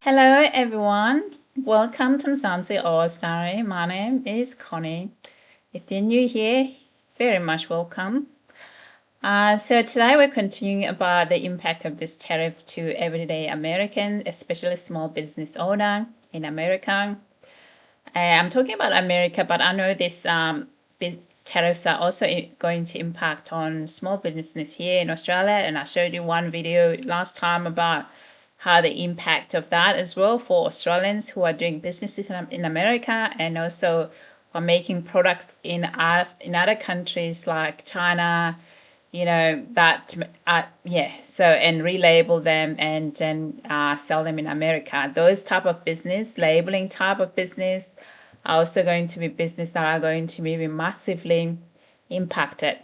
Hello everyone, welcome to MzansiOz Diary. My name is Connie. If you're new here, very much welcome. So today we're continuing about the impact of this tariff to everyday Americans, especially small business owner in America. I'm talking about America, but I know this tariffs are also going to impact on small businesses here in Australia, and I showed you one video last time about how the impact of that as well for Australians who are doing businesses in America and also are making products in other countries like China, and relabel them and then sell them in America. Those type of business, labeling type of business, are also going to be business that are going to be massively impacted.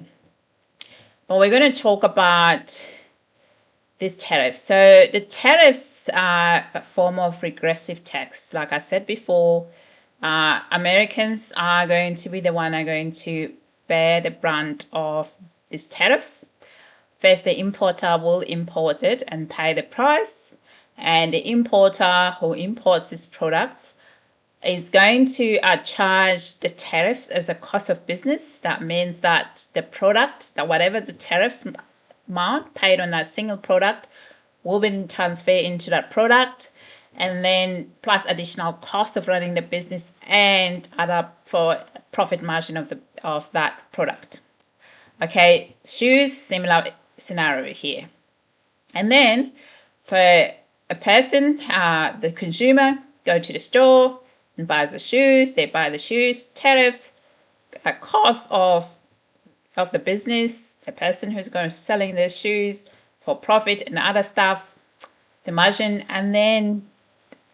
But we're going to talk about this tariff. So the tariffs are a form of regressive tax. Like I said before, Americans are going to be the one are going to bear the brunt of these tariffs. First, the importer will import it and pay the price, and the importer who imports these products is going to charge the tariffs as a cost of business. That means that the product, that whatever the tariffs amount paid on that single product will be transferred into that product, and then plus additional cost of running the business and other for profit margin of that product. Okay, shoes, similar scenario here. And then for a person, the consumer, go to the store and buys the shoes, they buy the shoes, tariffs, a cost of the business, the person who's going to selling their shoes for profit and other stuff, the margin, and then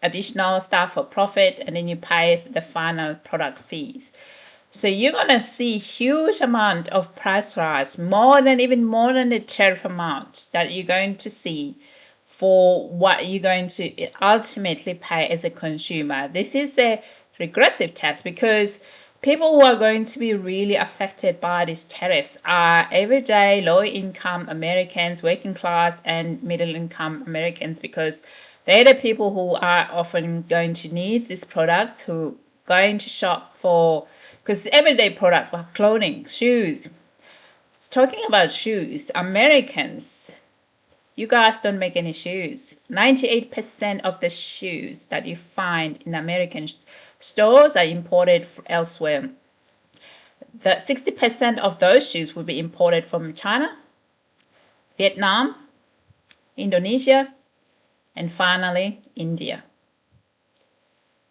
additional stuff for profit, and then you pay the final product fees. So you're going to see huge amount of price rise, more than the tariff amount that you're going to see for what you're going to ultimately pay as a consumer. This is a regressive tax because people who are going to be really affected by these tariffs are everyday low-income Americans, working class and middle-income Americans, because they're the people who are often going to need these products, who are going to shop for, because everyday product like clothing, shoes. Talking about shoes, Americans, you guys don't make any shoes. 98% of the shoes that you find in American stores are imported elsewhere. The 60% of those shoes will be imported from China, Vietnam, Indonesia, and finally India.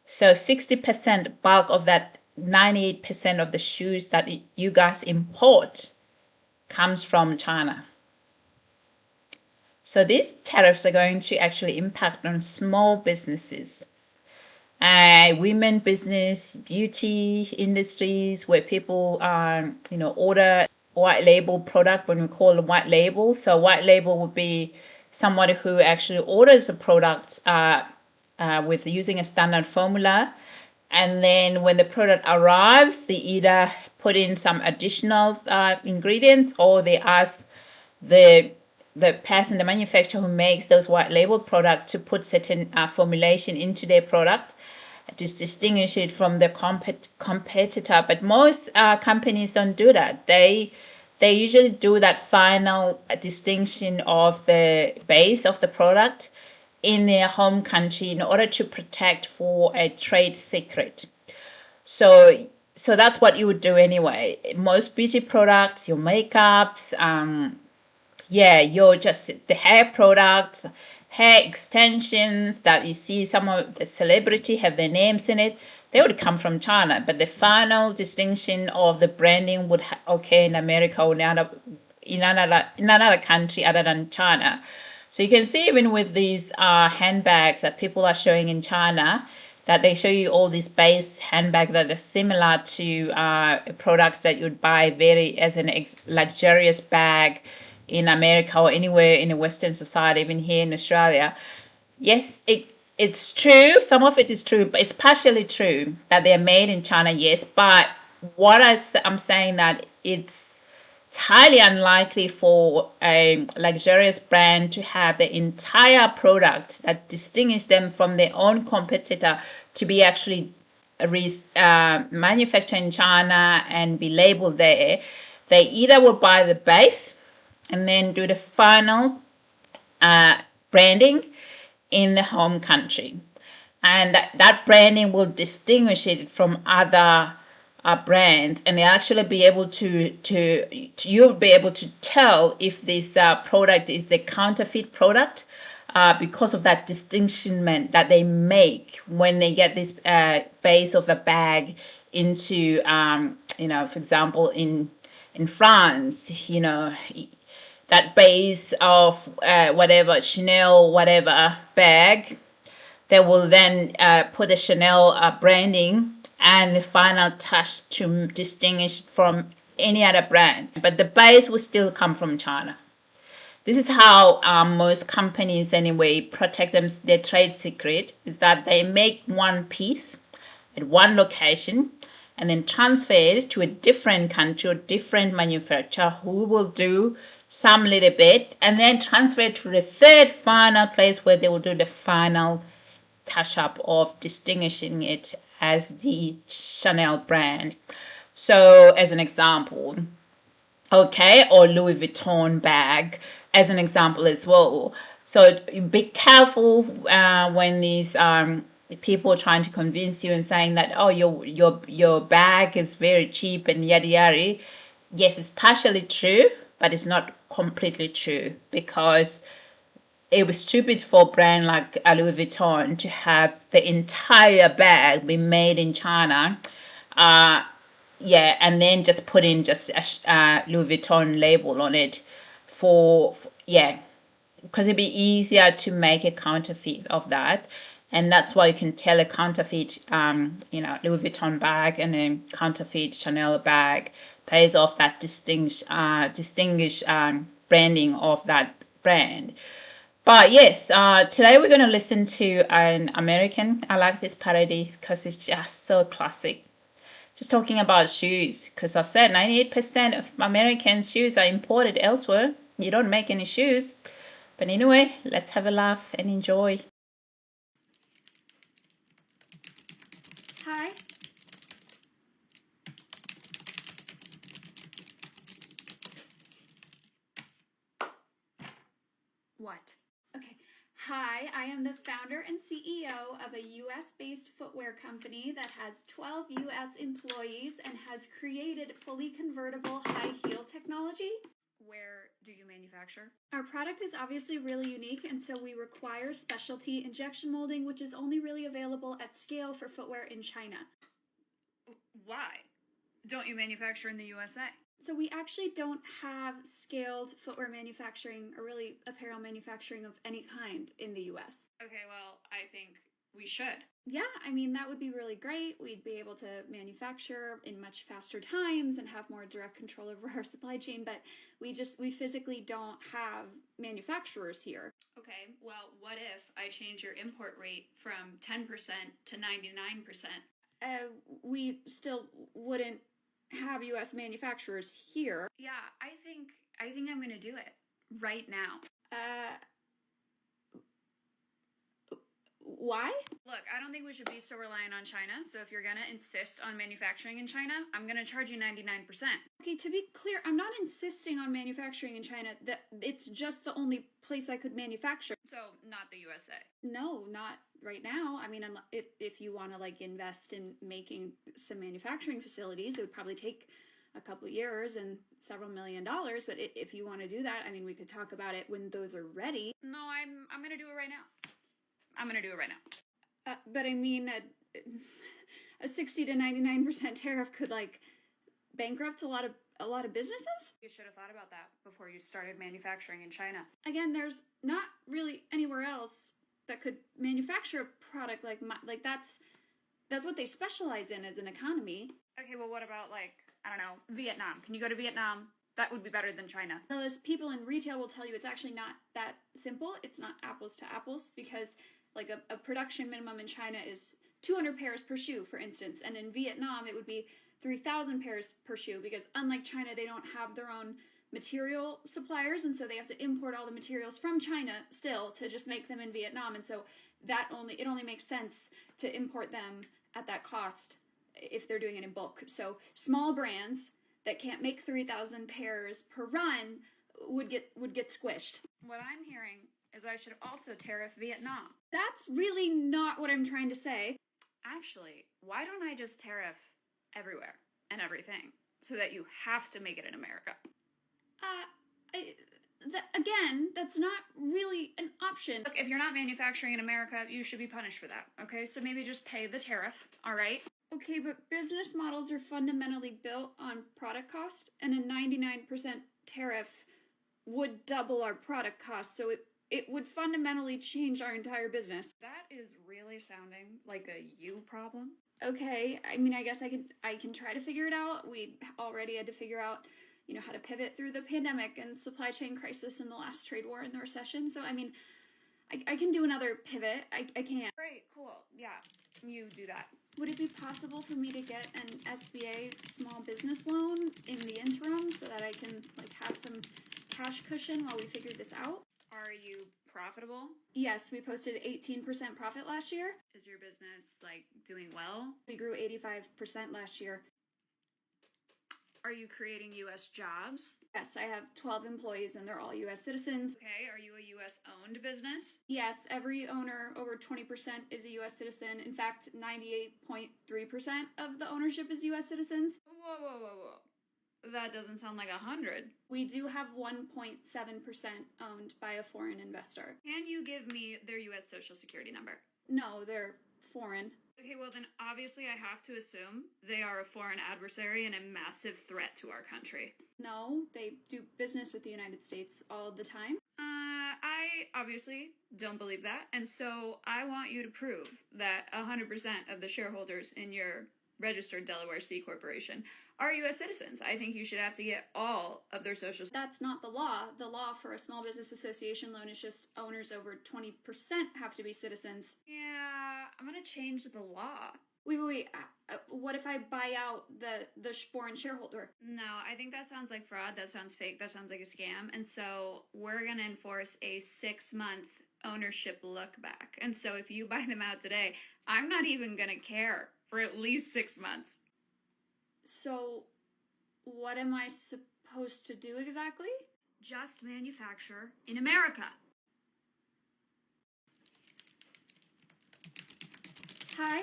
So 60% bulk of that 98% of the shoes that you guys import comes from China. So these tariffs are going to actually impact on small businesses, women business, beauty industries, where people order white label product. When we call it white label, so white label would be somebody who actually orders a product with using a standard formula, and then when the product arrives, they either put in some additional ingredients, or they ask the person, the manufacturer who makes those white label products, to put certain formulation into their product to distinguish it from the competitor. But most companies don't do that. They usually do that final distinction of the base of the product in their home country in order to protect for a trade secret. So that's what you would do anyway. Most beauty products, your makeups, your just the hair products, hair extensions that you see some of the celebrity have their names in it, they would come from China. But the final distinction of the branding would occur in America or in another country other than China. So you can see even with these handbags that people are showing in China, that they show you all these base handbags that are similar to products that you'd buy as an luxurious bag in America or anywhere in a Western society, even here in Australia. Yes, it's true. Some of it is true, but it's partially true that they're made in China, yes. But what I'm saying that it's It's highly unlikely for a luxurious brand to have the entire product that distinguishes them from their own competitor to be actually manufactured in China and be labeled there. They either will buy the base and then do the final branding in the home country. And that branding will distinguish it from other brands, and they actually be able you'll be able to tell if this product is a counterfeit product because of that distinction that they make when they get this base of the bag into for example in France, that base of whatever Chanel whatever bag, they will then put the Chanel branding and the final touch to distinguish it from any other brand. But the base will still come from China. This is how most companies anyway protect their trade secret, is that they make one piece at one location and then transfer it to a different country or different manufacturer who will do some little bit and then transfer it to the third final place where they will do the final touch up of distinguishing it as the Chanel brand. So as an example, okay, or Louis Vuitton bag as an example as well. So be careful when these people are trying to convince you and saying that, oh, your bag is very cheap and yada yada. Yes, it's partially true, but it's not completely true, because it was stupid for a brand like Louis Vuitton to have the entire bag be made in China. And then just put in just a Louis Vuitton label on it because it'd be easier to make a counterfeit of that. And that's why you can tell a counterfeit, Louis Vuitton bag and a counterfeit Chanel bag pays off that distinguished branding of that brand. But yes, today we're going to listen to an American. I like this parody because it's just so classic. Just talking about shoes, because I said 98% of American shoes are imported elsewhere. You don't make any shoes. But anyway, let's have a laugh and enjoy. Hi. What? Okay. Hi, I am the founder and CEO of a US-based footwear company that has 12 US employees and has created fully convertible high heel technology. Where do you manufacture? Our product is obviously really unique, and so we require specialty injection molding, which is only really available at scale for footwear in China. Why? Don't you manufacture in the USA? So we actually don't have scaled footwear manufacturing or really apparel manufacturing of any kind in the US. Okay, well, I think we should. Yeah, I mean, that would be really great. We'd be able to manufacture in much faster times and have more direct control over our supply chain, but we physically don't have manufacturers here. Okay, well, what if I change your import rate from 10% to 99%? We still wouldn't have US manufacturers here. Yeah, I think I'm gonna do it right now. Why? Look, I don't think we should be so reliant on China, so if you're gonna insist on manufacturing in China, I'm gonna charge you 99%. Okay, to be clear, I'm not insisting on manufacturing in China. It's just the only place I could manufacture. So, not the USA? No, not right now. I mean, if you want to invest in making some manufacturing facilities, it would probably take a couple of years and several $1 million. But if you want to do that, I mean, we could talk about it when those are ready. No, I'm gonna do it right now. I'm gonna do it right now. But I mean, a 60 to 99% tariff could bankrupt a lot of businesses. You should have thought about that before you started manufacturing in China. Again, there's not really anywhere else that could manufacture a product like that's what they specialize in as an economy. Okay, well, what about I don't know, Vietnam? Can you go to Vietnam? That would be better than China. Well, as people in retail will tell you, it's actually not that simple. It's not apples to apples, because a production minimum in China is 200 pairs per shoe, for instance, and in Vietnam it would be 3,000 pairs per shoe, because unlike China, they don't have their own material suppliers, and so they have to import all the materials from China still to just make them in Vietnam. And so it only makes sense to import them at that cost if they're doing it in bulk. So small brands that can't make 3,000 pairs per run would get squished. What I'm hearing is I should also tariff Vietnam. That's really not what I'm trying to say. Actually, why don't I just tariff everywhere and everything so that you have to make it in America? Again, that's not really an option. Look, if you're not manufacturing in America, you should be punished for that, okay? So maybe just pay the tariff, all right? Okay, but business models are fundamentally built on product cost, and a 99% tariff would double our product cost, so it would fundamentally change our entire business. That is really sounding like a you problem. Okay, I mean, I guess I can try to figure it out. We already had to figure out, how to pivot through the pandemic and supply chain crisis in the last trade war and the recession. So, I mean, I can do another pivot. I can. Great, cool. Yeah, you do that. Would it be possible for me to get an SBA small business loan in the interim so that I can have some cash cushion while we figure this out? Are you profitable? Yes, we posted 18% profit last year. Is your business doing well? We grew 85% last year. Are you creating U.S. jobs? Yes, I have 12 employees and they're all U.S. citizens. Okay, are you a U.S. owned business? Yes, every owner over 20% is a U.S. citizen. In fact, 98.3% of the ownership is U.S. citizens. Whoa. That doesn't sound like 100. We do have 1.7% owned by a foreign investor. Can you give me their U.S. social security number? No, they're foreign. Okay, well then obviously I have to assume they are a foreign adversary and a massive threat to our country. No, they do business with the United States all the time. I obviously don't believe that, and so I want you to prove that 100% of the shareholders in your registered Delaware C Corporation are U.S. citizens. I think you should have to get all of their social... That's not the law. The law for a small business association loan is just owners over 20% have to be citizens. Yeah, I'm gonna change the law. Wait. What if I buy out the foreign shareholder? No, I think that sounds like fraud. That sounds fake. That sounds like a scam. And so we're gonna enforce a 6-month ownership look back. And so if you buy them out today, I'm not even gonna care for at least 6 months. So, what am I supposed to do exactly? Just manufacture in America. Hi.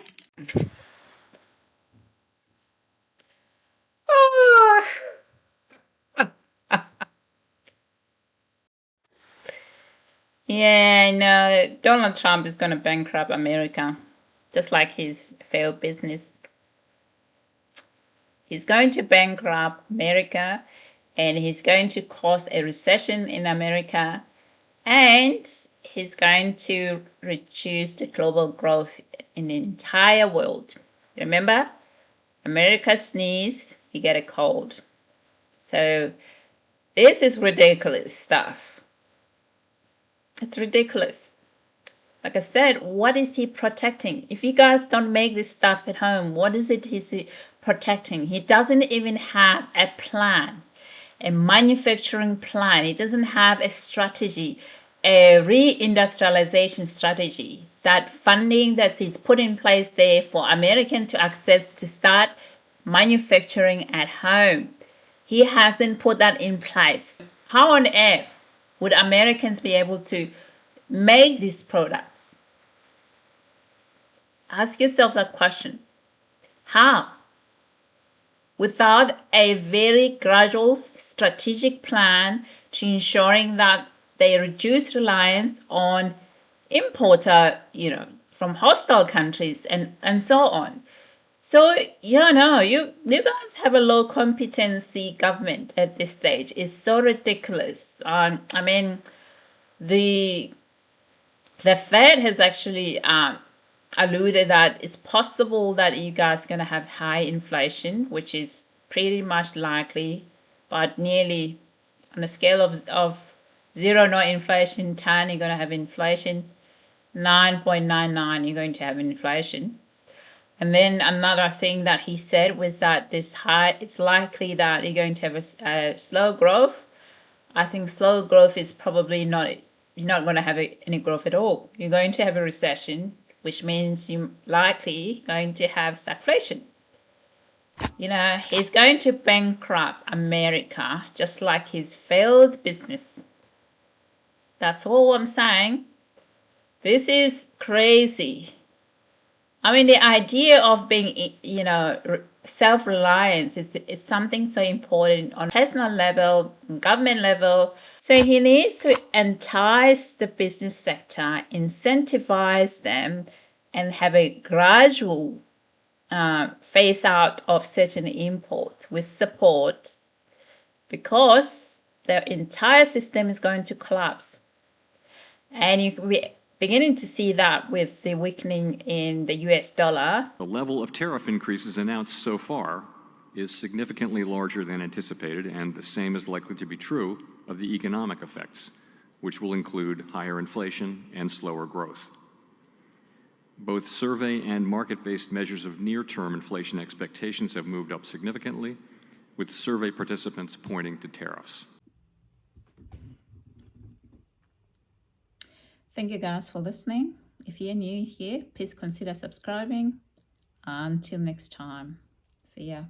Yeah, I know. Donald Trump is going to bankrupt America, just like his failed business. He's going to bankrupt America, and he's going to cause a recession in America, and he's going to reduce the global growth in the entire world. Remember, America sneeze, you get a cold. So this is ridiculous stuff. It's ridiculous. Like I said, what is he protecting? If you guys don't make this stuff at home, what is it he's protecting? He doesn't even have a plan, a manufacturing plan. He doesn't have a strategy, a reindustrialization strategy. That funding that he's put in place there for Americans to access to start manufacturing at home. He hasn't put that in place. How on earth would Americans be able to make these products? Ask yourself that question. How? Without a very gradual strategic plan to ensuring that they reduce reliance on importer, from hostile countries and so on. So, you guys have a low competency government at this stage. It's so ridiculous. I mean, the Fed has actually alluded that it's possible that you guys are going to have high inflation, which is pretty much likely, but nearly on a scale of 0, no inflation, 10, you're going to have inflation, 9.99, you're going to have inflation. And then another thing that he said was that it's likely that you're going to have a slow growth. I think slow growth is probably not, you're not going to have any growth at all. You're going to have a recession, which means you're likely going to have stagflation. He's going to bankrupt America just like his failed business. That's all I'm saying. This is crazy. I mean, the idea of being, self-reliance is something so important on personal level, government level. So he needs to entice the business sector, incentivize them, and have a gradual phase out of certain imports with support, because the entire system is going to collapse. And we're beginning to see that with the weakening in the US dollar. The level of tariff increases announced so far is significantly larger than anticipated, and the same is likely to be true of the economic effects, which will include higher inflation and slower growth. Both survey and market-based measures of near-term inflation expectations have moved up significantly, with survey participants pointing to tariffs. Thank you guys for listening. If you're new here, please consider subscribing. Until next time, see ya.